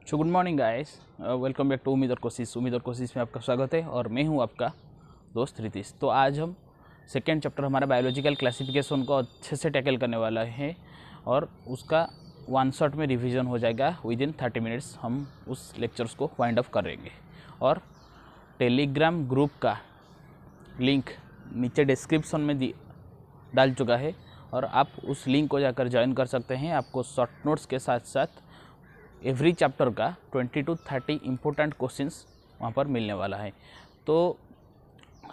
So good morning guys, welcome back to उम्मीद और कोशिश में आपका स्वागत है और मैं हूं आपका दोस्त रितीश। तो आज हम सेकेंड चैप्टर हमारा बायोलॉजिकल क्लासिफिकेशन को अच्छे से टैकल करने वाला है और उसका वन शॉट में रिवीजन हो जाएगा। विद इन 30 मिनट्स हम उस लेक्चर्स को वाइंड अप करेंगे और टेलीग्राम ग्रुप का लिंक नीचे डिस्क्रिप्शन में डाल चुका है और आप उस लिंक को जाकर ज्वाइन कर सकते हैं। आपको शॉर्ट नोट्स के साथ साथ एवरी चैप्टर का 20 to 30 इम्पोर्टेंट क्वेश्चंस वहाँ पर मिलने वाला है। तो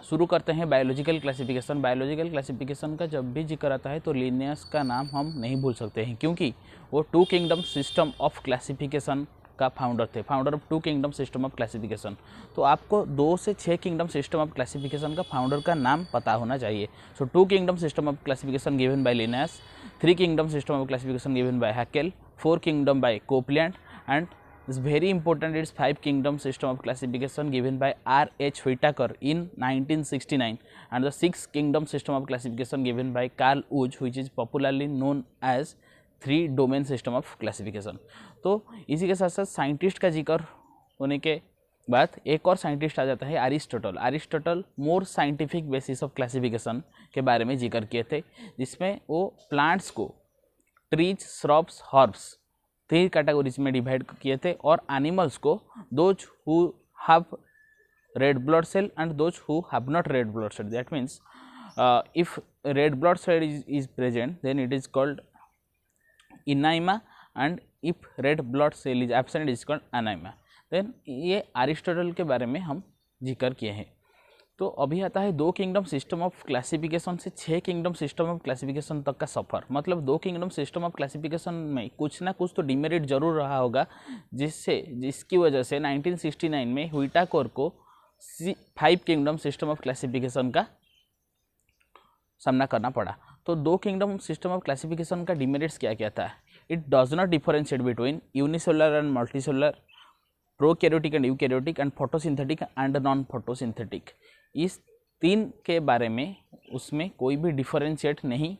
शुरू करते हैं बायोलॉजिकल क्लासिफिकेशन। बायोलॉजिकल क्लासिफिकेशन का जब भी जिक्र आता है तो लिनियस का नाम हम नहीं भूल सकते हैं, क्योंकि वो two kingdom system of classification का फाउंडर थे, founder of two kingdom system of classification. तो आपको 2 से 6 किंगडम सिस्टम ऑफ क्लासिफिकेशन का फाउंडर का नाम पता होना चाहिए। So 2 kingdom system of classification given by Linnaeus, 3 kingdom system of classification given by Haeckel, 4 kingdom by Copeland, and it's very important, it's 5 kingdom system of classification given by R.H. Whitaker in 1969, and the 6 kingdom system of classification given by Carl Wood, which is popularly known as 3 domain system of classification। तो इसी के साथ साथ scientist का जिक्र होने के बाद एक और साइंटिस्ट आ जाता है Aristotle. Aristotle more scientific basis of classification के बारे में जिक्र किए थे, जिसमें वो प्लांट्स को ट्रीज, श्रब्स, हर्ब्स 3 कैटेगरीज में डिवाइड किए थे और एनिमल्स को those who have red blood cell and those who have not red blood cell. That means if red blood cell is present then it is called enaima, and if red blood cell is absent it is called anaima. Then ये Aristotle के बारे में हम जिक्र किए हैं। तो अभी आता है 2 किंगडम सिस्टम ऑफ क्लासिफिकेशन से 6 किंगडम सिस्टम ऑफ क्लासिफिकेशन तक का सफ़र। मतलब 2 किंगडम सिस्टम ऑफ क्लासिफिकेशन में कुछ ना कुछ तो डिमेरिट जरूर रहा होगा, जिसकी वजह से 1969 में व्हिटाकर को 5 किंगडम सिस्टम ऑफ क्लासिफिकेशन का सामना करना पड़ा। तो 2 किंगडम सिस्टम ऑफ क्लासिफिकेशन का डिमेरिट्स क्या क्या था? It does not differentiate between unicellular and multicellular, prokaryotic and eukaryotic, and photosynthetic and non photosynthetic. इस 3 के बारे में उसमें कोई भी डिफरेंशिएट नहीं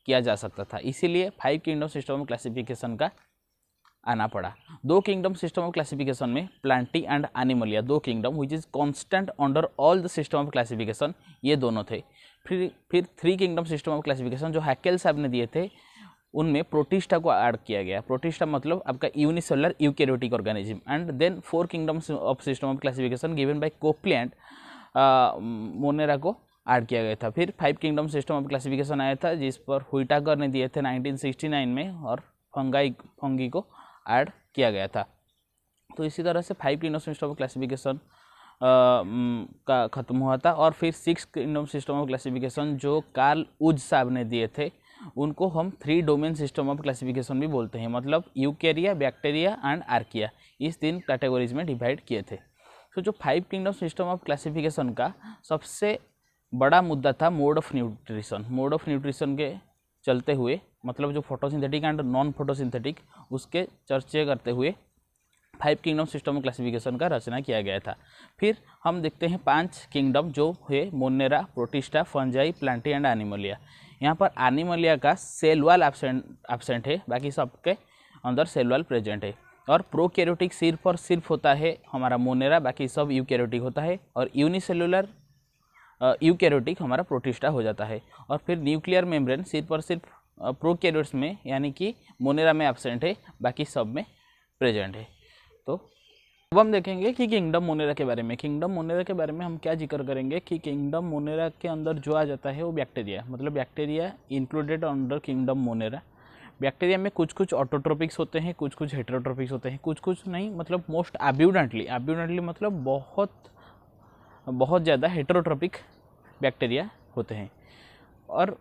किया जा सकता था, इसीलिए 5 किंगडम सिस्टम ऑफ क्लासिफिकेशन का आना पड़ा। 2 किंगडम सिस्टम ऑफ क्लासिफिकेशन में Plantae and Animalia 2 kingdom which is constant under all the system of classification, ये दोनों थे। फिर 3 किंगडम सिस्टम ऑफ क्लासिफिकेशन जो हैकेल साहब ने दिए थे, उनमें प्रोटिस्टा को ऐड किया गया। प्रोटिस्टा मतलब आपका unicellular eukaryotic organism. And then 4 kingdom of system of classification given by Copeland, monera को ऐड किया गया था। फिर 5 किंगडम सिस्टम ऑफ क्लासिफिकेशन आया था, जिस पर व्हिटाकर ने दिए थे 1969 में, और फंगी को ऐड किया गया था। तो इसी तरह से 5 किंगडम सिस्टम ऑफ क्लासिफिकेशन का ख़त्म हुआ था। और फिर 6 किंगडम सिस्टम ऑफ क्लासिफिकेशन जो कार्ल वुड साहब ने दिए थे, उनको हम 3 डोमेन सिस्टम ऑफ क्लासिफिकेशन भी बोलते हैं। मतलब यूकैरिया, बैक्टीरिया एंड आर्किया, इस 3 कैटेगरीज में डिवाइड किए थे। तो जो 5 किंगडम सिस्टम ऑफ क्लासिफिकेशन का सबसे बड़ा मुद्दा था mode of nutrition. Mode of nutrition के चलते हुए, मतलब जो फोटोसिंथेटिक एंड नॉन फोटोसिंथेटिक, उसके चर्चे करते हुए 5 किंगडम सिस्टम ऑफ क्लासिफिकेशन का रचना किया गया था। फिर हम देखते हैं 5 किंगडम जो है Monera, protista, fungi, Plantae and Animalia. यहाँ पर एनिमलिया का सेल वॉल एब्सेंट है, बाकी सबके अंदर सेल वॉल प्रेजेंट है। और प्रोकैरियोटिक सिर्फ और सिर्फ होता है हमारा मोनेरा, बाकी सब यूकैरियोटिक होता है। और यूनिसेलुलर यूकैरियोटिक हमारा प्रोटिस्टा हो जाता है। और फिर न्यूक्लियर मेम्ब्रेन सिर्फ और सिर्फ प्रोकैरियोट्स में, यानी कि मोनेरा में एब्सेंट है, बाकी सब में प्रेजेंट है। तो अब हम देखेंगे कि किंगडम मोनेरा के बारे में। किंगडम मोनेरा के बारे में हम क्या जिक्र करेंगे कि किंगडम मोनेरा के अंदर जो आ जाता है वो बैक्टीरिया, मतलब bacteria included under kingdom Monera. Bacteria में कुछ कुछ ऑटोट्रोपिक्स होते हैं, कुछ कुछ हेटेरोट्रोपिक्स होते हैं, कुछ कुछ नहीं, मतलब मोस्ट एब्यूडेंटली मतलब बहुत ज़्यादा हेटेरोट्रोपिक बैक्टीरिया होते हैं। और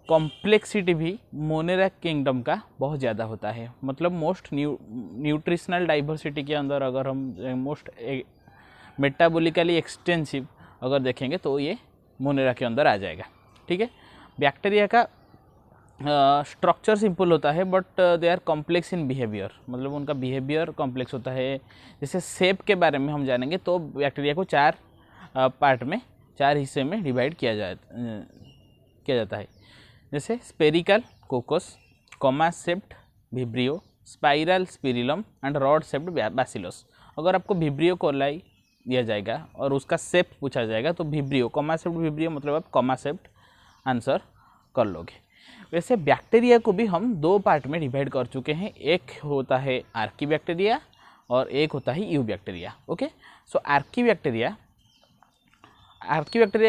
कॉम्प्लेक्सिटी भी मोनेरा किंगडम का बहुत ज़्यादा होता है। मतलब मोस्ट न्यूट्रिशनल डाइवर्सिटी के अंदर अगर हम मोस्ट मेटाबॉलिकली एक्सटेंसिव अगर देखेंगे तो ये मोनेरा के अंदर आ जाएगा। ठीक है। बैक्टीरिया का स्ट्रक्चर सिंपल होता है, but they are complex in behaviour, मतलब उनका बिहेवियर कॉम्प्लेक्स होता है। जैसे शेप के बारे में हम जानेंगे तो बैक्टीरिया को 4 पार्ट में, 4 हिस्से में डिवाइड किया जाता है। जैसे spherical कोकस, comma shaped vibrio, spiral spirillum and rod shaped bacillus. अगर आपको विब्रियो कोलाई दिया जाएगा और उसका शेप पूछा जाएगा तो विब्रियो, कॉमा शेप्ड विब्रियो मतलब आप कॉमा शेप्ड आंसर कर लोगे। वैसे बैक्टीरिया को भी हम दो पार्ट में डिवाइड कर चुके हैं, एक होता है आर्की बैक्टीरिया और एक होता है you bacteria. Okay, so Archie bacteria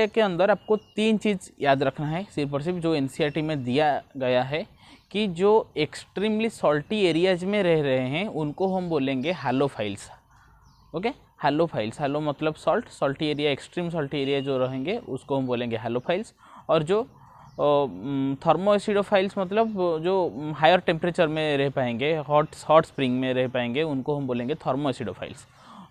के अंदर आपको तीन चीज़ याद रखना है सिर्फ और सिर्फ, जो एनसीईआरटी में दिया गया है कि जो एक्सट्रीमली सॉल्टी एरियाज में रह रहे हैं उनको हम बोलेंगे हैलोफाइल्स। ओके, हैलोफाइल्स, हैलो मतलब salt, salty area, extreme salty area जो रहेंगे उसको हम बोलेंगे हैलोफाइल्स। और जो थर्मोएसिडोफाइल्स मतलब जो हायर टेम्परेचर में रह पाएंगे, हॉट स्प्रिंग में रह पाएंगे, उनको हम बोलेंगे थर्मोएसिडोफाइल्स।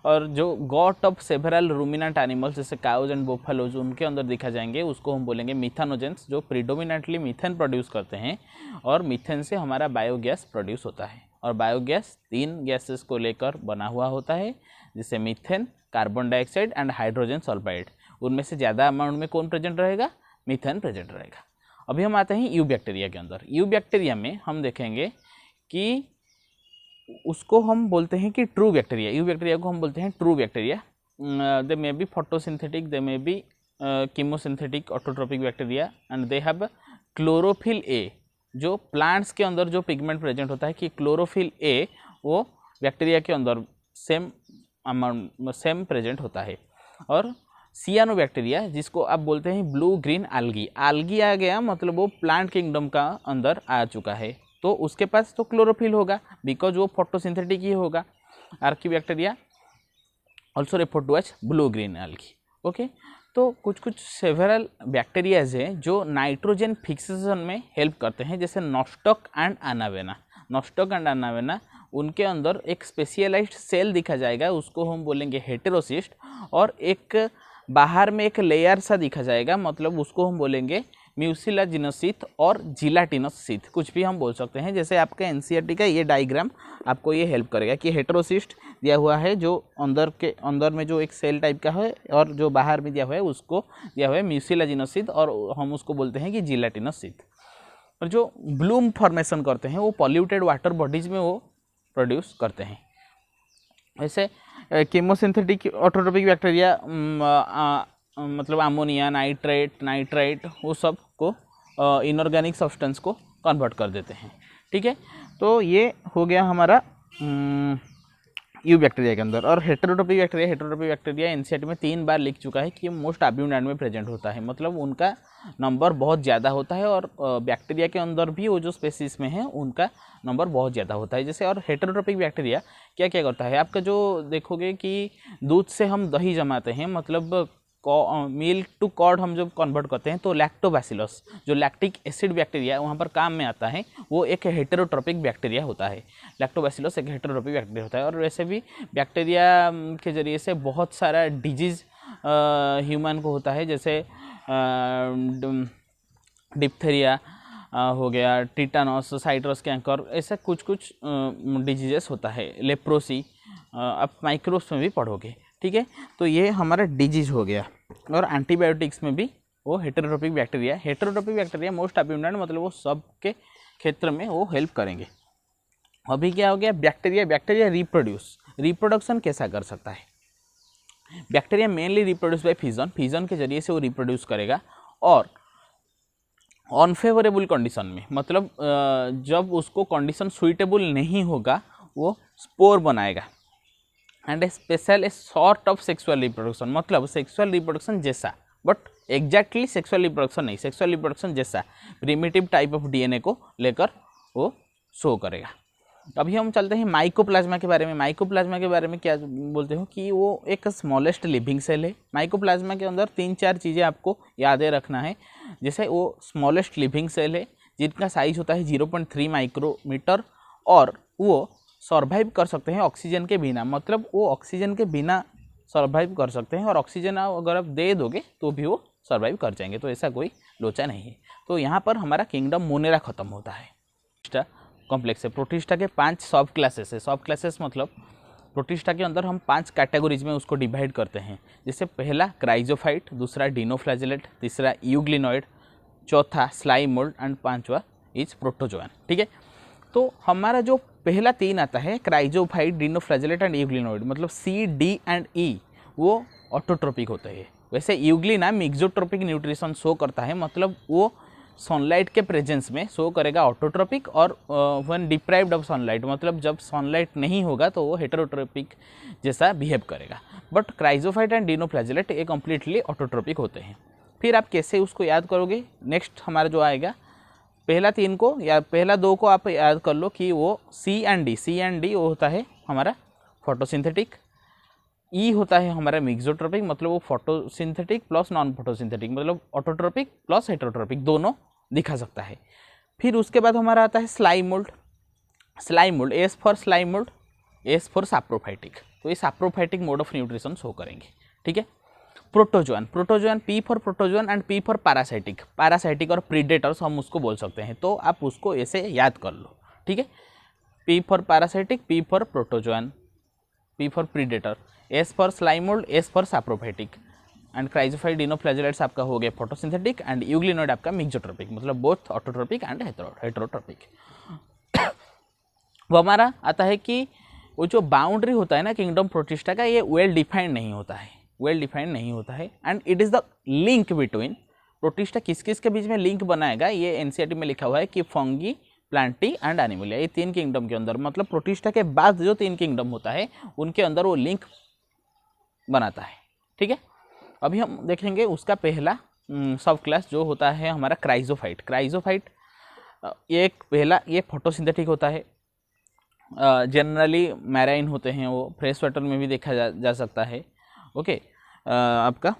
और जो got off several ruminant animals जैसे काउज एंड बोफेलोज उनके अंदर दिखा जाएंगे उसको हम बोलेंगे मिथानोजेंस, जो प्रीडोमिनेंटली मीथेन प्रोड्यूस करते हैं और मीथेन से हमारा बायोगैस प्रोड्यूस होता है। और बायोगैस तीन गैसेस को लेकर बना हुआ होता है, जैसे methane, carbon dioxide and hydrogen sulphide. उनमें से ज़्यादा अमाउंट में कौन प्रेजेंट रहेगा? मीथेन प्रेजेंट रहेगा। अभी हम आते हैं यू बैक्टीरिया के अंदर। यू बैक्टीरिया में हम देखेंगे कि उसको हम बोलते हैं कि ट्रू बैक्टीरिया, यू बैक्टीरिया को हम बोलते हैं true bacteria. They may be photosynthetic, they may be chemosynthetic autotrophic bacteria and they have chlorophyll a. जो प्लांट्स के अंदर जो पिगमेंट प्रेजेंट होता है कि क्लोरोफिल ए, वो बैक्टीरिया के अंदर सेम अमाउंट सेम प्रेजेंट होता है। और सियानो बैक्टीरिया जिसको आप बोलते हैं ब्लू ग्रीन आल्गी, आल्गी आ गया मतलब वो प्लांट किंगडम का अंदर आ चुका है, तो उसके पास तो क्लोरोफिल होगा बिकॉज वो फोटोसिंथेटिक ही होगा। Archaebacteria also refer to as blue green algae. Okay, तो कुछ कुछ सेवरल बैक्टीरियाज हैं जो नाइट्रोजन फिक्सेशन में हेल्प करते हैं, जैसे नॉस्टॉक एंड एनावेना। नॉस्टॉक एंड एनावेना उनके अंदर एक स्पेशलाइज्ड सेल दिखा जाएगा, उसको हम बोलेंगे हेटेरोसिस्ट, और एक बाहर में एक लेयर सा दिखा जाएगा मतलब उसको हम बोलेंगे म्यूसिलाजिनोसिथ और जिलाटिनोसिथ, कुछ भी हम बोल सकते हैं। जैसे आपका एनसीईआरटी का ये डायग्राम आपको ये हेल्प करेगा कि हेटेरोसिस्ट दिया हुआ है जो अंदर में जो एक सेल टाइप का है, और जो बाहर में दिया हुआ है उसको दिया हुआ है म्यूसिलाजिनोसिथ और हम उसको बोलते हैं कि जिलाटिनोसिथ। और जो ब्लूम फॉर्मेशन करते हैं वो पॉल्यूटेड वाटर बॉडीज में वो प्रोड्यूस करते हैं। ऐसे कीमोसिंथेटिक ऑटोट्रोपिक बैक्टीरिया मतलब अमोनिया, नाइट्राइट वो सब को इनऑर्गेनिक सब्सटेंस को कन्वर्ट कर देते हैं। ठीक है, तो ये हो गया हमारा यू बैक्टीरिया के अंदर। और हेटेरोट्रोपिक बैक्टीरिया एनसीईआरटी में 3 बार लिख चुका है कि मोस्ट अब्यूंडेंट में प्रेजेंट होता है, मतलब उनका नंबर बहुत ज़्यादा होता है। और बैक्टीरिया के अंदर भी वो जो स्पेसीज में है उनका नंबर बहुत ज़्यादा होता है। जैसे और हेटेरोट्रोपिक बैक्टीरिया क्या क्या करता है, आपका जो देखोगे कि दूध से हम दही जमाते हैं, मतलब मिल्क टू कॉर्ड हम जब कन्वर्ट करते हैं, तो लैक्टोबैसिलस जो लैक्टिक एसिड बैक्टीरिया वहाँ पर काम में आता है, वो एक हेटेरोट्रोपिक बैक्टीरिया होता है। लैक्टोबैसिलस एक हेटेरोट्रोपिक बैक्टीरिया होता है। और वैसे भी बैक्टीरिया के ज़रिए से बहुत सारा डिजीज़ ह्यूमन को होता है, जैसे डिप्थेरिया हो गया, टीटानस, साइट्रस कैंकर, ऐसा कुछ कुछ डिजीजेस होता है, लेप्रोसी आप माइक्रोब्स में भी पढ़ोगे। ठीक है, तो ये हमारा डिजीज हो गया। और एंटीबायोटिक्स में भी वो हेटेरोट्रोपिक बैक्टीरिया मोस्ट अब्यूंडेंट, मतलब वो सब के क्षेत्र में वो हेल्प करेंगे। अभी क्या हो गया, बैक्टीरिया रिप्रोडक्शन कैसा कर सकता है? Bacteria mainly reproduce by fission के जरिए से वो रिप्रोड्यूस करेगा। और अनफेवरेबल कंडीशन में, मतलब जब उसको कंडीशन सुइटेबल नहीं होगा वो स्पोर बनाएगा। And a sort of sexual reproduction, मतलब सेक्सुअल रिप्रोडक्शन जैसा, बट एग्जैक्टली सेक्सुअल रिप्रोडक्शन नहीं, सेक्सुअल रिप्रोडक्शन जैसा प्रिमिटिव टाइप ऑफ डीएनए को लेकर वो शो करेगा। अभी हम चलते हैं माइकोप्लाज्मा के बारे में। माइकोप्लाज्मा के बारे में क्या बोलते हो कि वो एक स्मॉलेस्ट लिविंग सेल है। माइकोप्लाज्मा के अंदर 3-4 चीज़ें आपको याद रखना है। जैसे वो स्मॉलेस्ट लिविंग सेल है जिनका साइज होता है 0.3 माइक्रोमीटर, और वो सर्वाइव कर सकते हैं ऑक्सीजन के बिना, मतलब वो ऑक्सीजन के बिना सर्वाइव कर सकते हैं, और ऑक्सीजन अगर आप दे दोगे तो भी वो सर्वाइव कर जाएंगे, तो ऐसा कोई लोचा नहीं है। तो यहाँ पर हमारा किंगडम मोनेरा खत्म होता है। कॉम्प्लेक्स है। प्रोटिस्टा के 5 सब क्लासेस है। सब क्लासेस मतलब प्रोटिस्टा के अंदर हम 5 कैटेगरीज में उसको डिवाइड करते हैं। जैसे पहला क्राइजोफाइट, दूसरा डिनोफ्लैजेलेट, तीसरा यूग्लिनॉइड, चौथा स्लाइम मोल्ड एंड 5वां इज प्रोटोजोआन। ठीक है, तो हमारा जो पहला 3 आता है क्राइजोफाइट, डिनोफ्लैजेलेट एंड यूग्लिनोइड, मतलब सी, डी एंड ई, वो ऑटोट्रोपिक होते हैं। वैसे यूग्लिना मिक्सोट्रोपिक न्यूट्रिशन शो करता है, मतलब वो सनलाइट के प्रेजेंस में शो करेगा ऑटोट्रोपिक, और व्हेन डिप्राइव्ड ऑफ सनलाइट, मतलब जब सनलाइट नहीं होगा तो वो हेटेरोट्रोपिक जैसा बिहेव करेगा। बट क्राइजोफाइट एंड डिनोफ्लैजेलेट ये कम्प्लीटली ऑटोट्रोपिक होते हैं। फिर आप कैसे उसको याद करोगे, नेक्स्ट हमारा जो आएगा पहला 3 को या पहला 2 को आप याद कर लो कि वो सी एंड डी वो होता है हमारा फोटोसिंथेटिक, ई होता है हमारा मिक्सोट्रोपिक, मतलब वो फोटोसिंथेटिक प्लस नॉन फोटोसिंथेटिक, मतलब ऑटोट्रोपिक प्लस हेटेरोट्रोपिक दोनों दिखा सकता है। फिर उसके बाद हमारा आता है slime mould, S for slime mould, S for saprophytic, तो ये saprophytic mode of nutrition show करेंगे। ठीक है। Protozoan, P for protozoan and P for parasitic और प्रीडेटर्स हम उसको बोल सकते हैं, तो आप उसको ऐसे याद कर लो। ठीक है। P for parasitic, P for protozoan, P for predator, S for slime mould, S for saprophytic, and chrysophyte, dinoflagellates आपका हो गया फोटोसिंथेटिक, एंड यूग्लिनोइड आपका मिक्सोट्रोपिक, मतलब बोथ ऑटोट्रोपिक एंड हेटेरोट्रोपिक। वो हमारा आता है कि वो जो बाउंड्री होता है ना किंगडम प्रोटिस्टा का, ये वेल डिफाइंड नहीं होता है, and it is the link between protista किस किस के बीच में लिंक बनाएगा, ये एनसीईआरटी में लिखा हुआ है कि फंगी, प्लांटी एंड एनिमलिया, ये 3 किंगडम के अंदर, मतलब प्रोटिस्टा के बाद जो 3 किंगडम होता है उनके अंदर वो लिंक बनाता है। ठीक है। अभी हम देखेंगे उसका पहला सब क्लास जो होता है हमारा क्राइजोफाइट ये फोटोसिंथेटिक होता है, जनरली मैराइन होते हैं, वो फ्रेश वाटर में भी देखा जा सकता है। ओके, आपका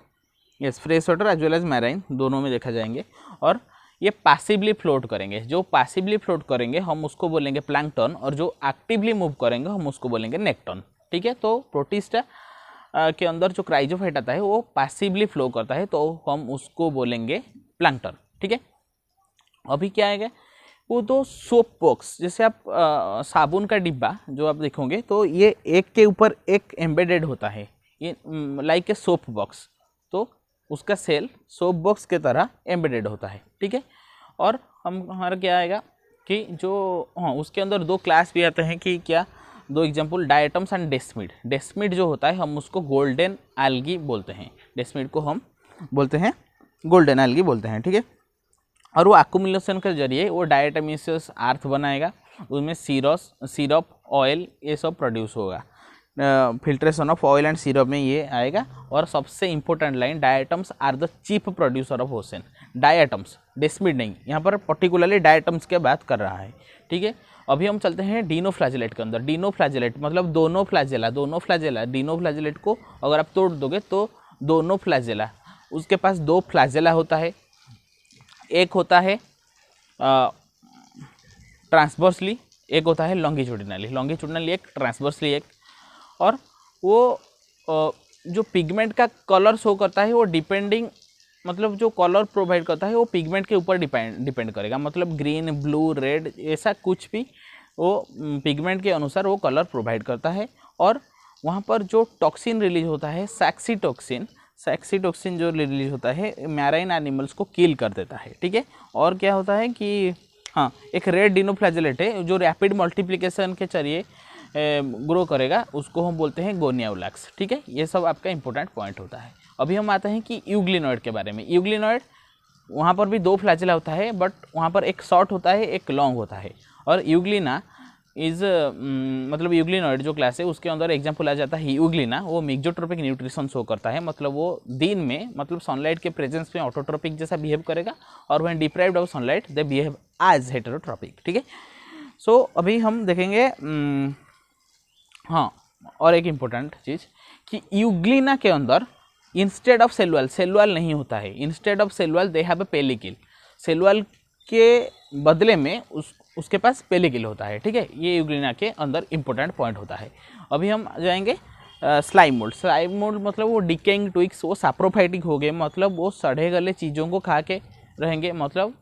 yes, fresh water as well as marine दोनों में देखा जाएंगे, और ये पैसिवली फ्लोट करेंगे। जो पैसिवली फ्लोट करेंगे हम उसको बोलेंगे प्लैंकटन, और जो एक्टिवली मूव करेंगे हम उसको बोलेंगे नेक्टन। ठीक है। तो प्रोटिस्टा के अंदर जो क्राइजोफाइट आता है वो पैसिवली फ्लो करता है, तो हम उसको बोलेंगे प्लैंकटन। ठीक है। अभी क्या आएगा, वो दो सोप बॉक्स, जैसे आप साबुन का डिब्बा जो आप देखोगे तो ये एक के ऊपर एक एम्बेडेड होता है, ये लाइक ए सोप बॉक्स, तो उसका सेल सोप बॉक्स के तरह एम्बेडेड होता है। ठीक है। और हमारा क्या आएगा कि जो उसके अंदर 2 क्लास भी आते हैं कि क्या, 2 एग्जाम्पल, डायटम्स एंड डेस्मिड जो होता है हम उसको गोल्डन एल्गी बोलते हैं, डेस्मिड को हम बोलते हैं गोल्डन एल्गी बोलते हैं। ठीक है। और वो एक्युमुलेशन के जरिए वो डायटमीसियस अर्थ बनाएगा, उसमें सिरप, ऑयल ये सब प्रोड्यूस होगा, filtration of oil and syrup में ये आएगा। और सबसे important line, diatoms are the chief producer of ocean, diatoms, desmid नहीं, यहाँ पर पर्टिकुलरली डायटम्स की बात कर रहा है। ठीक है। अभी हम चलते हैं डिनोफ्लैजेलेट के अंदर। डिनोफ्लैजेलेट मतलब दोनों फ्लैजेला, डिनोफ्लैजेलेट को अगर आप तोड़ दोगे तो दोनों फ्लैजेला, उसके पास 2 फ्लैजेला होता है, एक होता है ट्रांसवर्सली, एक होता है लॉन्गिट्यूडिनली एक, ट्रांसवर्सली एक। और वो जो पिगमेंट का कलर शो करता है वो डिपेंडिंग, मतलब जो कलर प्रोवाइड करता है वो पिगमेंट के ऊपर डिपेंड करेगा, मतलब ग्रीन, ब्लू, रेड ऐसा कुछ भी वो पिगमेंट के अनुसार वो कलर प्रोवाइड करता है। और वहाँ पर जो टॉक्सिन रिलीज होता है, सैक्सीटॉक्सिन जो रिलीज होता है मैराइन एनिमल्स को किल कर देता है। ठीक है। और क्या होता है कि हाँ, एक रेड डिनोफ्लैजेलेट है जो रैपिड मल्टीप्लिकेशन के जरिए ग्रो करेगा, उसको हम बोलते हैं गोनियाउलैक्स। ठीक है। ये सब आपका इंपॉर्टेंट पॉइंट होता है। अभी हम आते हैं कि यूग्लिनोइड के बारे में। यूग्लिनोइड वहाँ पर भी 2 फ्लैजेला होता है, बट वहाँ पर एक शॉर्ट होता है, एक लॉन्ग होता है। और यूग्लिना इज मतलब यूग्लिनोइड जो क्लास है उसके अंदर एग्जाम्पल आ जाता है यूग्लिना, वो मिक्सोट्रोपिक न्यूट्रिशन शो करता है, मतलब वो दिन में, मतलब सनलाइट के प्रेजेंस में ऑटोट्रोपिक जैसा बिहेव करेगा, और when deprived of sunlight they behave as heterotrophic. ठीक है। सो अभी हम देखेंगे हाँ, और एक इम्पोर्टेंट चीज़ कि यूग्लिना के अंदर इंस्टेड ऑफ सेलुअल नहीं होता है, instead of cell wall they have a pellicle, cell wall के बदले में उसके पास पेलिकिल होता है। ठीक है। ये यूग्लिना के अंदर इंपॉर्टेंट पॉइंट होता है। अभी हम जाएंगे स्लाइम मोल्ड मतलब वो डिकेइंग ट्विक्स, वो साप्रोफाइटिक हो गए, मतलब वो सड़े गले चीज़ों को खा के रहेंगे, मतलब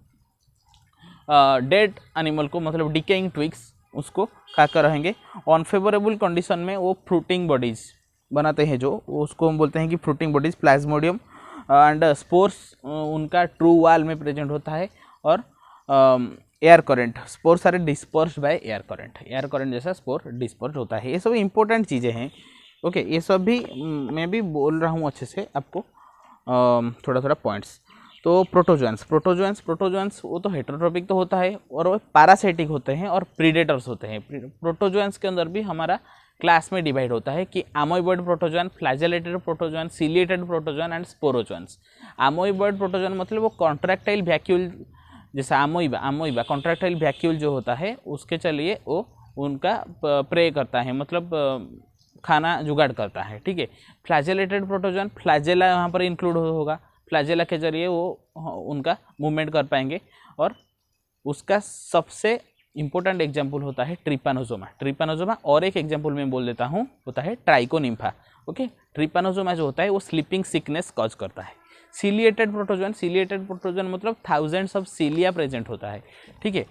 डेड एनिमल को, मतलब डिकेइंग ट्विक्स उसको खाकर रहेंगे। अनफेवरेबल कंडीशन में वो फ्रूटिंग बॉडीज बनाते हैं, जो उसको हम बोलते हैं कि fruiting bodies, plasmodium and spores उनका ट्रू वाल में प्रेजेंट होता है। और air current, spores are dispersed by air current, air current जैसा स्पोर डिस्पर्स होता है। ये सब इंपॉर्टेंट चीज़ें हैं। ओके, ये सब भी मैं भी बोल रहा हूँ अच्छे से आपको थोड़ा थोड़ा पॉइंट्स। तो प्रोटोजोअन्स वो तो हेटेरोट्रॉपिक तो होता है और वो पैरासाइटिक होते हैं और प्रीडेटर्स होते हैं। प्रोटोजोअन्स के अंदर भी हमारा क्लास में डिवाइड होता है कि amoeboid protozoan, flagellated protozoan, ciliated protozoan and sporozoans. Amoeboid protozoan मतलब वो कॉन्ट्रैक्टाइल वैक्यूल, जैसा अमोइबा कॉन्ट्रैक्टाइल वैक्यूल जो होता है उसके चलिए वो उनका प्रे करता है, मतलब खाना जुगाड़ करता है। ठीक है। फ्लैजेलेटेड प्रोटोजोअन, फ्लैजेला यहाँ पर इंक्लूड होगा, फ्लैजेला के जरिए वो उनका मूवमेंट कर पाएंगे। और उसका सबसे इंपॉर्टेंट एग्जाम्पल होता है ट्रिपानोजोमा। और एक एग्जाम्पल मैं बोल देता हूँ, होता है ट्राइकोनिम्फा। ओके, ट्रिपानोजोमा जो होता है वो स्लीपिंग सिकनेस कॉज करता है। सिलिएटेड प्रोटोजोन मतलब थाउजेंड्स ऑफ सीलिया प्रेजेंट होता है। ठीक है,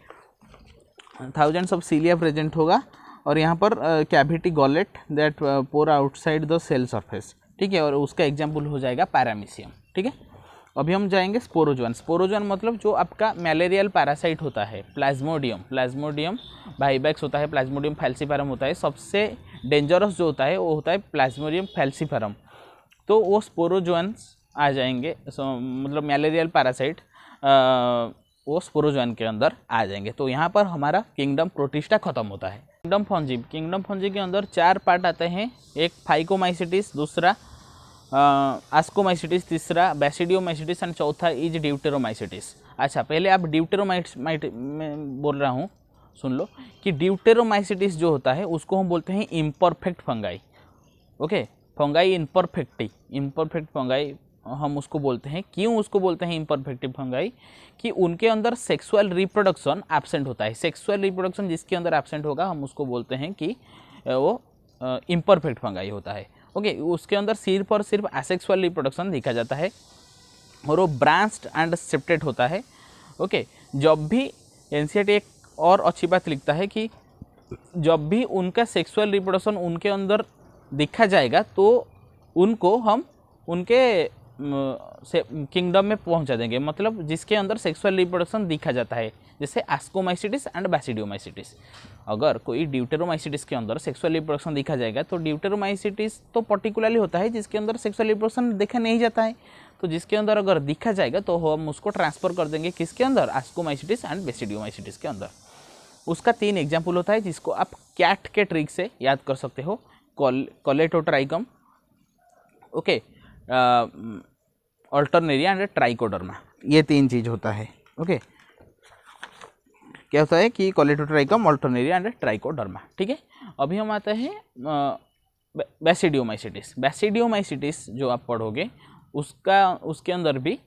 थाउजेंड्स ऑफ सीलिया प्रेजेंट होगा और यहाँ पर cavity gullet that pour outside the cell surface. ठीक है, और उसका एग्जाम्पल हो जाएगा पैरामीशियम। ठीक है, अभी हम जाएंगे स्पोरोजोन मतलब जो आपका मैलेरियल पैरासाइट होता है, प्लाज्मोडियम वाइवैक्स होता है, प्लाज्मोडियम फैल्सीफेरम होता है। सबसे डेंजरस जो होता है वो होता है प्लाज्मोडियम फैल्सीफेरम। तो वो स्पोरोजोन्स आ जाएंगे, मतलब मैलेरियल पैरासाइट वो स्पोरोजोन के अंदर आ जाएंगे। तो यहाँ पर हमारा किंगडम प्रोटिस्टा खत्म होता है। किंगडम फंजी के अंदर 4 पार्ट आते हैं, एक फाइकोमाइसिटिस, दूसरा आस्कोमाइसिटिस, तीसरा बैसिडियोमाइसिटिस एंड चौथा इज ड्यूटेरोमाइसिटिस। अच्छा, पहले आप ड्यूटेरोमाइट में बोल रहा हूँ, सुन लो कि ड्यूटेरोमाइसिटिस जो होता है उसको हम बोलते हैं imperfect fungi. Okay, fungi imperfect fungi हम उसको बोलते हैं। क्यों उसको बोलते हैं इम्परफेक्ट फंगाई? कि उनके अंदर सेक्सुअल रिप्रोडक्शन एब्सेंट होता है। सेक्सुअल रिप्रोडक्शन जिसके अंदर एब्सेंट होगा हम उसको बोलते हैं कि वो इम्परफेक्ट फंगाई होता है। ओके, उसके अंदर सिर्फ और सिर्फ एसेक्सुअल रिप्रोडक्शन देखा जाता है और वो ब्रांच्ड एंड सेप्टेड होता है। ओके, जब भी एनसीईआरटी एक और अच्छी बात लिखता है कि जब भी उनका सेक्सुअल रिप्रोडक्शन उनके अंदर देखा जाएगा तो उनको हम उनके किंगडम में पहुंचा देंगे, मतलब जिसके अंदर सेक्सुअल रिप्रोडक्शन दिखा जाता है, जैसे आस्कोमाइसिटिस एंड बैसिडियोमाइसिटिस। अगर कोई ड्यूटेरोमाइसिटिस के अंदर सेक्सुअल रिप्रोडक्शन दिखा जाएगा तो ड्यूटेरोमाइसिटिस तो पर्टिकुलरली होता है जिसके अंदर सेक्सुअल रिप्रोडक्शन देखा नहीं जाता है। तो जिसके अंदर अगर दिखा जाएगा तो हम उसको ट्रांसफर कर देंगे किसके अंदर, आस्कोमाइसिटिस एंड बैसिडियोमाइसिटिस के अंदर। उसका 3 एग्जाम्पल होता है जिसको आप कैट के ट्रिक से याद कर सकते हो। Colletotrichum, okay, Alternaria and trichoderma, ये 3 चीज होता है। ओके, क्या होता है कि कोलेटोट्राइकम, अल्टरनेरिया एंड ट्राइकोडर्मा। ठीक है, अभी हम आते हैं बैसिडियोमाइसिटिस जो आप पढ़ोगे उसके अंदर भी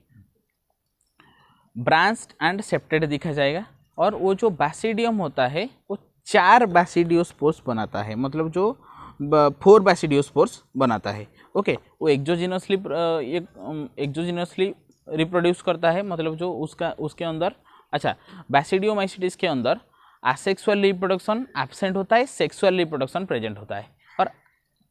ब्रांच्ड एंड सेप्टेड दिखा जाएगा। और वो जो बैसिडियम होता है वो 4 बैसिडियोस्पोर्स बनाता है, मतलब जो 4 बैसिडियोस्पोर्स बनाता है। ओके, वो एक्जोजिनसली रिप्रोड्यूस करता है, मतलब जो उसके अंदर। अच्छा, बैसिडियोमाइसिटिस के अंदर असेक्सुअल रिप्रोडक्शन एब्सेंट होता है, सेक्सुअल रिप्रोडक्शन प्रेजेंट होता है और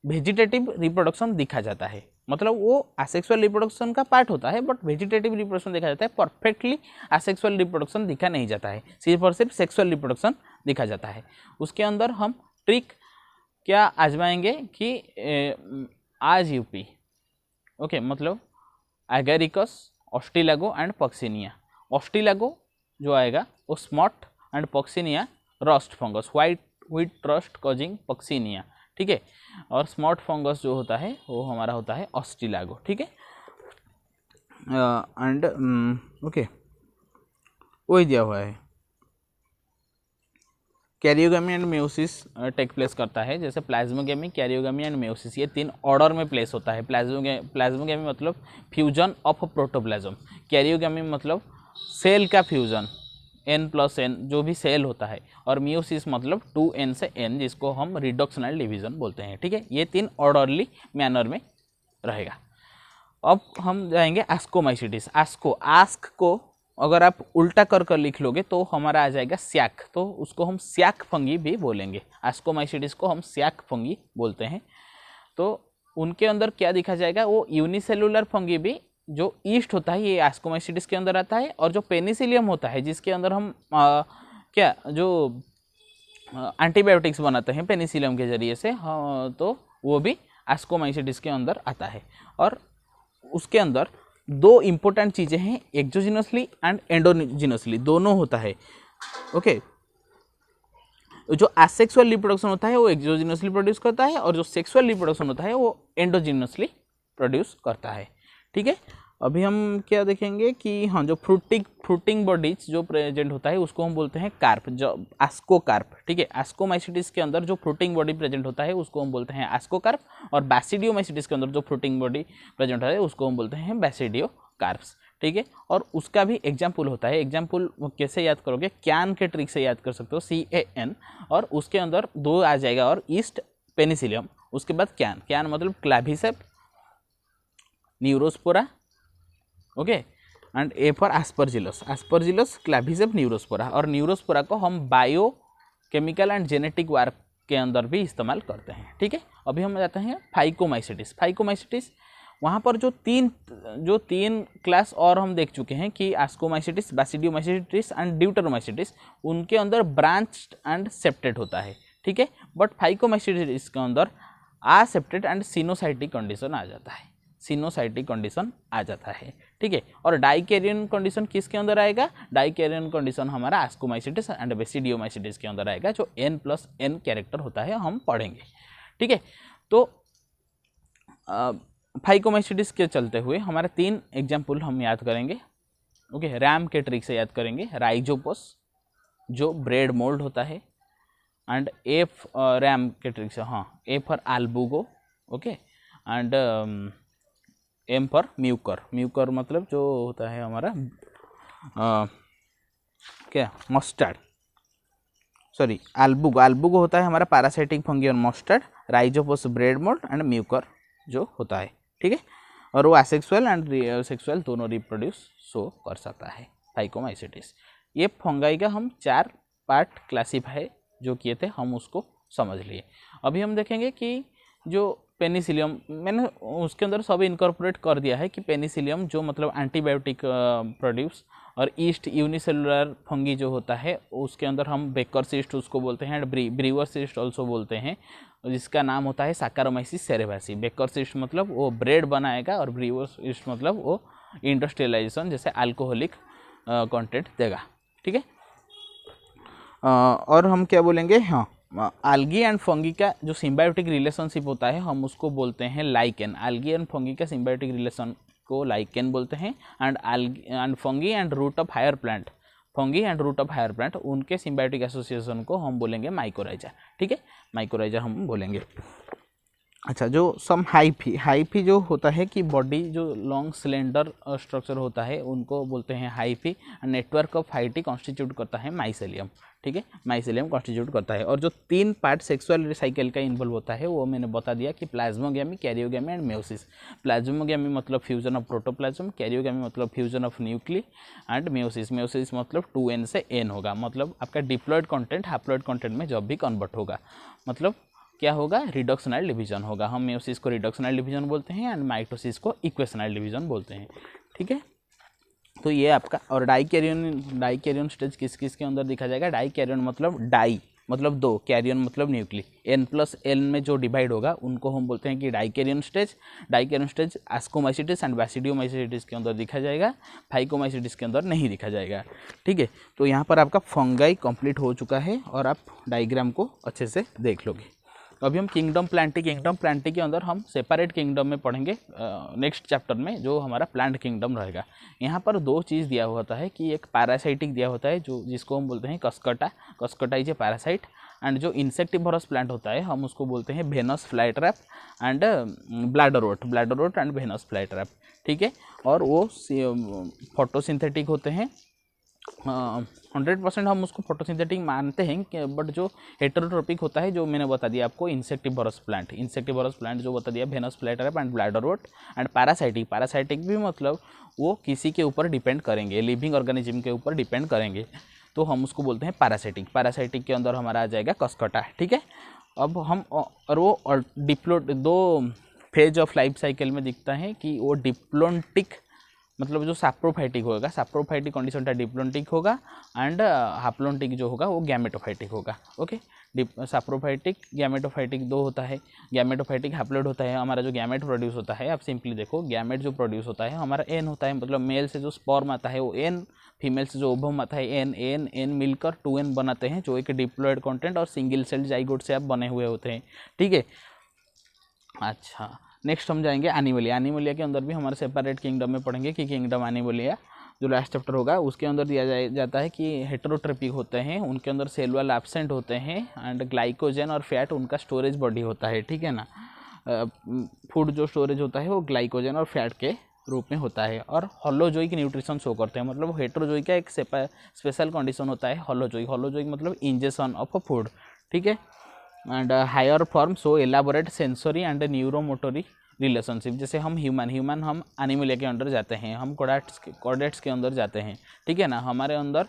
वेजिटेटिव रिप्रोडक्शन दिखा जाता है। मतलब वो असेक्सुअल रिप्रोडक्शन का पार्ट होता है बट वेजिटेटिव रिप्रोडक्शन देखा जाता है। परफेक्टली असेक्सुअल रिप्रोडक्शन दिखा नहीं जाता है, सिर्फ और सिर्फ सेक्सुअल रिप्रोडक्शन दिखा जाता है। उसके अंदर हम ट्रिक क्या आजमाएंगे कि आज यूपी, ओके, मतलब Agaricus, Ustilago and Puccinia. Ustilago जो आएगा वो smut and Puccinia rust fungus, wheat rust causing Puccinia. ठीक है, और स्मॉट फंगस जो होता है वो हमारा होता है ऑस्टिलागो। ठीक है, एंड ओके, वही दिया हुआ है। Karyogamy and meiosis take place करता है, जैसे प्लाज्मोगेमी, कैरियोगेमी एंड मेयोसिस, ये 3 ऑर्डर में प्लेस होता है। प्लाज्मोगेमी मतलब फ्यूजन ऑफ प्रोटोप्लाज्म, कैरियोगेमी मतलब सेल का फ्यूजन n+n जो भी सेल होता है, और मियोसिस मतलब 2n से n जिसको हम रिडक्शनल डिवीजन बोलते हैं। ठीक है, ये 3 ऑर्डरली मैनर में रहेगा। अब हम जाएंगे आस्कोमाइसिटिस। आस्क को अगर आप उल्टा कर लिख लोगे तो हमारा आ जाएगा स्याक, तो उसको हम स्याक फंगी भी बोलेंगे। आस्कोमाइसिटिस को हम स्याक फंगी बोलते हैं। तो उनके अंदर क्या दिखा जाएगा, वो यूनिसेलुलर फंगी भी जो ईस्ट होता है ये आस्कोमाइसिटिस के अंदर आता है, और जो पेनिसिलियम होता है जिसके अंदर हम क्या जो एंटीबायोटिक्स बनाते हैं पेनिसिलियम के जरिए से, हाँ, तो वो भी एस्कोमाइसिटिस के अंदर आता है। और उसके अंदर दो इम्पोर्टेंट चीज़ें हैं, एक्सोजिनसली एंड एंडोजिनसली दोनों होता है। ओके, जो एसेक्सुअल रिप्रोडक्शन होता है वो एक्सोजिनसली प्रोड्यूस करता है, और जो सेक्सुअल रिप्रोडक्शन होता है वो एंडोजिनसली प्रोड्यूस करता है। ठीक है, अभी हम क्या देखेंगे कि हाँ, जो फ्रूटिंग बॉडीज जो प्रेजेंट होता है उसको हम बोलते हैं कार्प, जो एस्कोकार्प। ठीक है, एस्कोमाइसिटिस के अंदर जो फ्रूटिंग बॉडी प्रेजेंट होता है उसको हम बोलते हैं एस्कोकार्प, और बैसिडियोमाइसिटिस के अंदर जो फ्रूटिंग बॉडी प्रेजेंट होता है उसको हम बोलते हैं बैसिडियोकार्प्स। ठीक है, और उसका भी एग्जाम्पल होता है। एग्जाम्पल कैसे याद करोगे, कैन के ट्रिक से याद कर सकते हो, CAN, और उसके अंदर दो आ जाएगा, और ईस्ट पेनिसिलियम, उसके बाद कैन मतलब Claviceps Neurospora, okay, and A for Aspergillus Claviceps Neurospora. और न्यूरोस्पोरा को हम biochemical and genetic work के अंदर भी इस्तेमाल करते हैं। ठीक है, अभी हम जाते हैं फाइकोमाइसिटिस। वहाँ पर जो तीन क्लास और हम देख चुके हैं कि एस्कोमाइसिटिस, बैसिडियोमाइसिटिस एंड ड्यूटेरोमाइसिटिस, उनके अंदर ब्रांच्ड एंड सेप्टेड होता है। ठीक है, बट फाइकोमाइसिटिस के अंदर असेप्टेड एंड सिनोसाइटिक कंडीशन आ जाता है। ठीक है, और डाइकैरियन कंडीशन किसके अंदर आएगा, डाइकैरियन कंडीशन हमारा एस्कोमाइसिटिस एंड बैसिडियोमाइसिटिस के अंदर आएगा, जो N+N कैरेक्टर होता है, हम पढ़ेंगे। ठीक है, तो फाइकोमाइसिटिस के चलते हुए हमारे 3 एग्जाम्पल हम याद करेंगे। ओके, रैम के ट्रिक से याद करेंगे, राइजोपस जो ब्रेड मोल्ड होता है, एंड रैम के ट्रिक से, हाँ, A for Albugo, okay, and M for Mucor मतलब जो होता है हमारा क्या मस्टर्ड, सॉरी एल्बुगो होता है हमारा पैरासाइटिक फंगी और mustard, Rhizopus bread mould and Mucor जो होता है। ठीक है, और वो एसेक्सुअल एंड सेक्सुअल दोनों रिप्रोड्यूस कर सकता है फाइकोमाइसिटिस। ये फंगाई का हम 4 पार्ट क्लासीफाई जो किए थे, हम उसको समझ लिए। अभी हम देखेंगे कि जो पेनिसिलियम, मैंने उसके अंदर सब इनकॉर्पोरेट कर दिया है कि पेनिसिलियम जो मतलब एंटीबायोटिक प्रोड्यूस, और ईस्ट यूनिसेलुलर फंगी जो होता है उसके अंदर हम बेकर सिस्ट उसको बोलते हैं, एंड ब्रीवर सिस्ट ऑल्सो बोलते हैं, जिसका नाम होता है सैक्कारोमाइसिस सेरेवासी। बेकर सिस्ट मतलब वो ब्रेड बनाएगा, और ब्रीवर सिस्ट मतलब वो इंडस्ट्रियलाइजेशन जैसे अल्कोहलिक कंटेंट देगा। ठीक है, और हम क्या बोलेंगे, हाँ, algae एंड फंगी का जो सिम्बायोटिक रिलेशनशिप होता है हम उसको बोलते हैं लाइकेन। algae एंड फंगी का सिम्बायोटिक रिलेशन को लाइकेन बोलते हैं, and fungi and root of higher plant, उनके सिम्बायोटिक एसोसिएशन को हम बोलेंगे माइकोराइजा। ठीक है, माइकोराइजा हम बोलेंगे। अच्छा, जो सम हाइफी जो होता है कि बॉडी जो लॉन्ग सिलेंडर स्ट्रक्चर होता है उनको बोलते हैं hyphae, network of high tea constitute करता है माइसेलियम। ठीक है, माइसेलियम कॉन्स्टिट्यूट करता है, और जो 3 पार्ट सेक्सुअल साइकिल का इन्वॉल्व होता है वो मैंने बता दिया कि plasmogamy, karyogamy and meiosis. Plasmogamy मतलब फ्यूजन ऑफ प्रोटोप्लाज्म, कैरियोगैमी मतलब fusion of nuclei, and meiosis मतलब 2N से N होगा, मतलब आपका डिप्लॉयड कंटेंट हैप्लॉयड कंटेंट में जब भी कन्वर्ट होगा, मतलब क्या होगा, रिडक्शनल डिवीजन होगा। हम मेयोसिस को रिडक्शनल डिवीजन बोलते हैं, एंड माइटोसिस को इक्वेशनल डिवीजन बोलते हैं। ठीक है, तो ये आपका, और डाइकैरियन स्टेज किस किस के अंदर दिखा जाएगा, डाइकैरियन मतलब डाई मतलब 2, कैरियन मतलब न्यूक्ली, N+N में जो डिवाइड होगा उनको हम बोलते हैं कि डाइकैरियन स्टेज एस्कोमाइसिटिस एंड बैसिडियोमाइसिटिस के अंदर दिखा जाएगा, फाइकोमाइसिटिस के अंदर नहीं दिखा जाएगा। ठीक है, तो यहाँ पर आपका फंगाई कंप्लीट हो चुका है, और आप डायग्राम को अच्छे से देख लोगे। अभी हम किंगडम प्लांटी के अंदर हम सेपरेट किंगडम में पढ़ेंगे नेक्स्ट चैप्टर में, जो हमारा प्लांट किंगडम रहेगा। यहाँ पर 2 चीज़ दिया होता है कि एक पैरासाइटिक दिया होता है जो जिसको हम बोलते हैं cuscuta is a parasite, and जो इंसेक्टिवोरस प्लांट होता है हम उसको बोलते हैं Venus flytrap and bladder and Venus flytrap. ठीक है, और वो फोटोसिंथेटिक होते हैं, 100% हम उसको फोटोसिंथेटिक मानते हैं, बट जो हेटेरोट्रोपिक होता है जो मैंने बता दिया आपको, इंसेक्टिवोरस प्लांट जो बता दिया, Venus flytrap and bladder and parasitic भी मतलब वो किसी के ऊपर डिपेंड करेंगे, लिविंग ऑर्गेनिज्म के ऊपर डिपेंड करेंगे, तो हम उसको बोलते हैं पैरासाइटिक के अंदर हमारा आ जाएगा कस्कटा। ठीक है, अब हम, और वो 2 फेज ऑफ लाइफ साइकिल में दिखता है कि वो डिप्लोंटिक मतलब जो सैप्रोफाइटिक होगा, सैप्रोफाइटिक कंडीशन डिप्लोन्टिक होगा एंड हाप्लोन्टिक जो होगा वो गैमेटोफाइटिक होगा। ओके, सैप्रोफाइटिक गैमेटोफाइटिक दो होता है, गैमेटोफाइटिक हैप्लोइड होता है। हमारा जो गैमेट प्रोड्यूस होता है, आप सिंपली देखो गैमेट जो प्रोड्यूस होता है हमारा एन होता है, मतलब मेल से जो स्पर्म आता है वो एन, फीमेल से जो ओवम आता है एन, एन एन मिलकर 2n बनाते हैं, जो एक डिप्लॉयड कंटेंट और सिंगल सेल जाइगोट से आप बने हुए होते हैं। ठीक है, अच्छा नेक्स्ट हम जाएंगे एनिमलिया। एनिमलिया के अंदर भी हमारे सेपरेट किंगडम में पढ़ेंगे कि किंगडम एनिमलिया जो लास्ट चैप्टर होगा उसके अंदर दिया जाता है कि हेटेरोट्रोपिक होते हैं, उनके अंदर सेल वॉल एब्सेंट होते हैं एंड ग्लाइकोजन और फैट उनका स्टोरेज बॉडी होता है। ठीक है ना, फूड जो स्टोरेज होता है वो ग्लाइकोजन और फैट के रूप में होता है, और होलोजोइक न्यूट्रिशन शो करते हैं, मतलब हेटेरोजोइक का एक स्पेशल कंडीशन होता है होलोजोइक। होलोजोइक मतलब इंजेक्शन ऑफ अ फूड। ठीक है, and higher form so elaborate sensory and neuromotory relationship. जैसे हम ह्यूमन हम एनिमलिया के अंदर जाते हैं, हम कॉर्डेट्स के अंदर जाते हैं। ठीक है ना, हमारे अंदर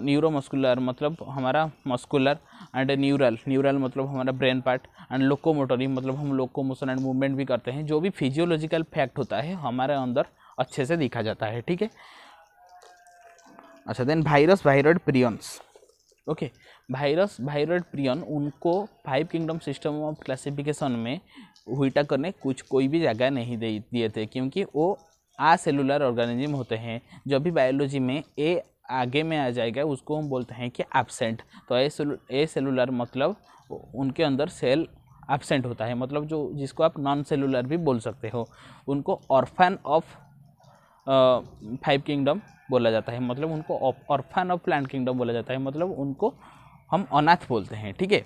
न्यूरोमस्कुलर मतलब हमारा मस्कुलर एंड न्यूरल मतलब हमारा ब्रेन पार्ट एंड लोकोमोटरी मतलब हम लोकोमोशन एंड मूवमेंट भी करते हैं। जो भी फिजियोलॉजिकल फैक्ट होता है हमारे अंदर अच्छे से दिखा जाता है। ठीक है, अच्छा then virus viroid prions. Okay, viroid prion उनको 5 किंगडम सिस्टम ऑफ क्लासिफिकेशन में हुईटा करने कोई भी जगह नहीं दिए थे, क्योंकि वो सेलुलर ऑर्गेनिज्म होते हैं। जब भी बायोलॉजी में ए आगे में आ जाएगा उसको हम बोलते हैं कि एब्सेंट। तो ए सेलुलर मतलब उनके अंदर सेल एब्सेंट होता है, मतलब जो जिसको आप नॉन सेलुलर भी बोल सकते हो, उनको ऑर्फन ऑफ 5 किंगडम बोला जाता है, मतलब उनको ऑर्फन ऑफ प्लांट किंगडम बोला जाता है, मतलब उनको हम अनाथ बोलते हैं। ठीक है,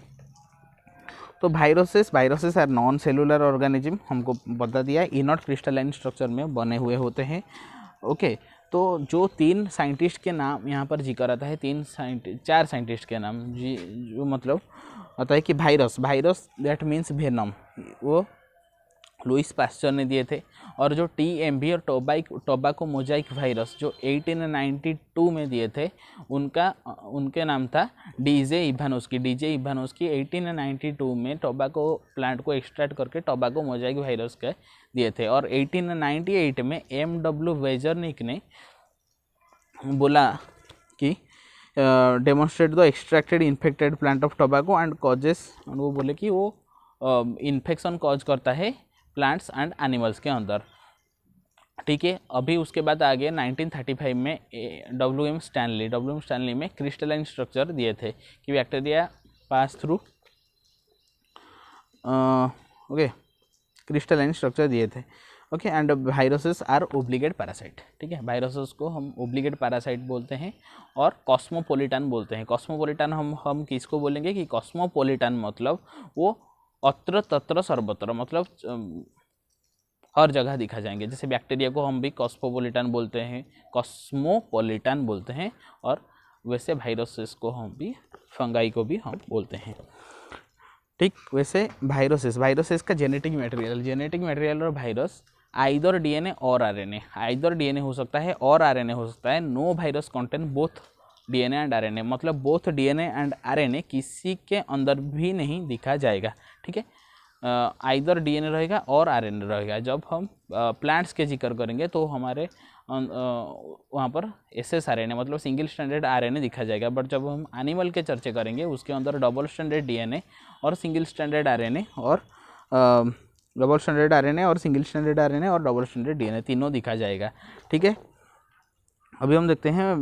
तो viruses are non cellular organism, हमको बता दिया, इनॉट क्रिस्टलाइन स्ट्रक्चर में बने हुए होते हैं। ओके, तो जो 3 साइंटिस्ट के नाम यहाँ पर जिक्र आता है, 4 साइंटिस्ट के नाम जो मतलब आता है कि वायरस दैट मीन्स वेनम, वो लुइस पास्चर ने दिए थे। और जो TMV और टोबैको मोजाइक वायरस जो 1892 में दिए थे, उनके नाम था डीजे इवानोस्की। 1892 में टोबैको प्लांट को एक्सट्रैक्ट करके टोबैको मोजाइक वायरस के दिए थे। और 1898 में MW वेजरनिक ने बोला कि demonstrate the extracted infected plant of tobacco and causes, वो बोले कि वो इन्फेक्शन कॉज करता है प्लांट्स एंड एनिमल्स के अंदर। ठीक है, अभी उसके बाद आगे 1935 में WM स्टैनली में क्रिस्टलाइन स्ट्रक्चर दिए थे कि bacteria pass through okay crystalline structure दिए थे। Okay, and viruses are obligate parasite. ठीक है, वायरसेस को हम ओब्लिगेट पैरासाइट बोलते हैं और कॉस्मोपोलिटन बोलते हैं। कॉस्मोपोलिटन हम किसको बोलेंगे कि कॉस्मोपोलिटन मतलब वो अत्र तत्र सर्वत्र, मतलब हर जगह दिखा जाएंगे। जैसे बैक्टीरिया को हम भी कॉस्मोपोलिटन बोलते हैं, और वैसे वायरसेस को हम भी, फंगाई को भी हम बोलते हैं। ठीक, वैसे वायरसेस का जेनेटिक मटेरियल और वायरस आइदर DNA और RNA, आइदर DNA हो सकता है और RNA हो सकता है। No virus contain both DNA and RNA, मतलब बोथ DNA एंड RNA किसी के अंदर भी नहीं दिखा जाएगा। ठीक है, आइदर DNA रहेगा और RNA रहेगा। जब हम प्लांट्स के जिक्र करेंगे तो हमारे वहाँ पर SSRNA मतलब सिंगल स्टैंडर्ड RNA दिखा जाएगा, बट जब हम एनिमल के चर्चे करेंगे उसके अंदर डबल स्टैंडर्ड DNA और सिंगल स्टैंडर्ड RNA और सिंगल स्टैंडर्ड RNA और डबल स्टैंडर्ड DNA तीनों दिखा जाएगा। ठीक है, अभी हम देखते हैं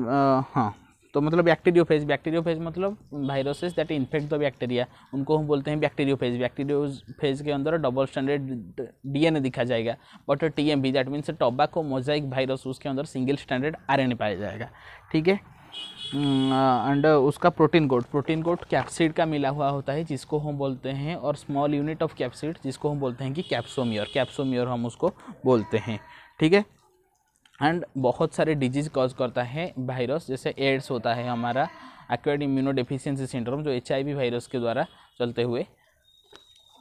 हाँ, तो मतलब बैक्टीरियोफेज मतलब viruses that infect the bacteria, उनको हम बोलते हैं बैक्टीरियोफेज के अंदर डबल स्टैंडर्ड DNA दिखा जाएगा। But TMV that means tobacco Mosaic virus, उसके अंदर सिंगल स्टैंडर्ड RNA पाया जाएगा। ठीक है, एंड उसका प्रोटीन कोड कैप्सिड का मिला हुआ होता है, जिसको हम बोलते हैं, और स्मॉल यूनिट ऑफ कैप्सिड जिसको हम बोलते हैं कि कैप्सोमियर हम उसको बोलते हैं। ठीक है, एंड बहुत सारे डिजीज कॉज करता है वायरस, जैसे एड्स होता है हमारा, एक्वायर्ड इम्यूनोडेफिशिएंसी सिंड्रोम जो HIV वायरस के द्वारा चलते हुए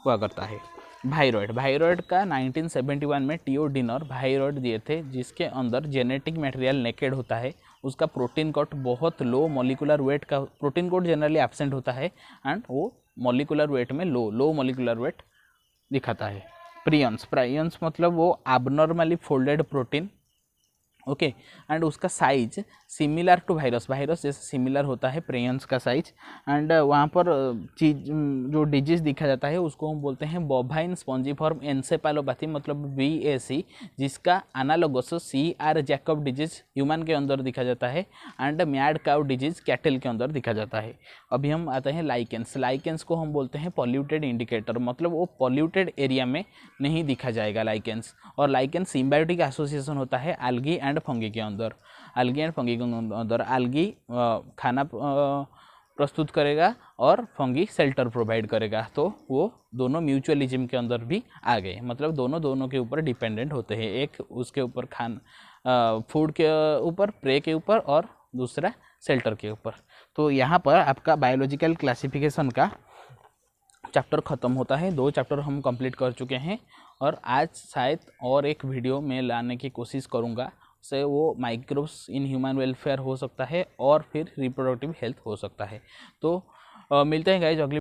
हुआ करता है। वायरॉइड का 1971 में टीओ डिनर वायरॉइड दिए थे, जिसके अंदर जेनेटिक मटेरियल नेकेड होता है। उसका प्रोटीन कोड बहुत लो मॉलिकुलर वेट का, प्रोटीन कोड जनरली एब्सेंट होता है एंड वो मॉलिकुलर वेट में लो मॉलिकुलर वेट दिखाता है। प्रियंस मतलब वो abnormally folded protein okay and उसका size similar to virus, virus जैसे सिमिलर होता है प्रेयंस का साइज। एंड वहाँ पर चीज जो डिजीज दिखा जाता है उसको हम बोलते हैं बोवाइन स्पॉन्जिफॉर्म एन्सेफेलोपैथी, मतलब BAC, जिसका analogous CR Jacob disease human के अंदर दिखा जाता है and mad cow disease cattle के अंदर दिखा जाता है। अभी हम आते हैं लाइकेंस। लाइकेंस को हम बोलते हैं पॉल्यूटेड इंडिकेटर, मतलब वो पॉल्यूटेड एरिया में नहीं दिखा जाएगा लाइकेंस। और लाइकेंस सिम्बायोटिक एसोसिएशन होता है एल्गी एंड फंगी के अंदर। एल्गी एंड फंगी के अंदर एल्गी खाना प्रस्तुत करेगा और फंगी शेल्टर प्रोवाइड करेगा, तो वो दोनों म्यूचुअलिज्म के अंदर भी आ गए, मतलब दोनों के ऊपर डिपेंडेंट होते हैं, एक उसके ऊपर फूड के ऊपर, प्रे के ऊपर, और दूसरा शेल्टर के ऊपर। तो यहाँ पर आपका बायोलॉजिकल क्लासिफिकेशन का चैप्टर ख़त्म होता है। 2 चैप्टर हम कंप्लीट कर चुके हैं और आज शायद और एक वीडियो में लाने की कोशिश करूँगा, से वो माइक्रोब्स इन ह्यूमन वेलफेयर हो सकता है और फिर रिप्रोडक्टिव हेल्थ हो सकता है। तो मिलते हैं गाइस अगली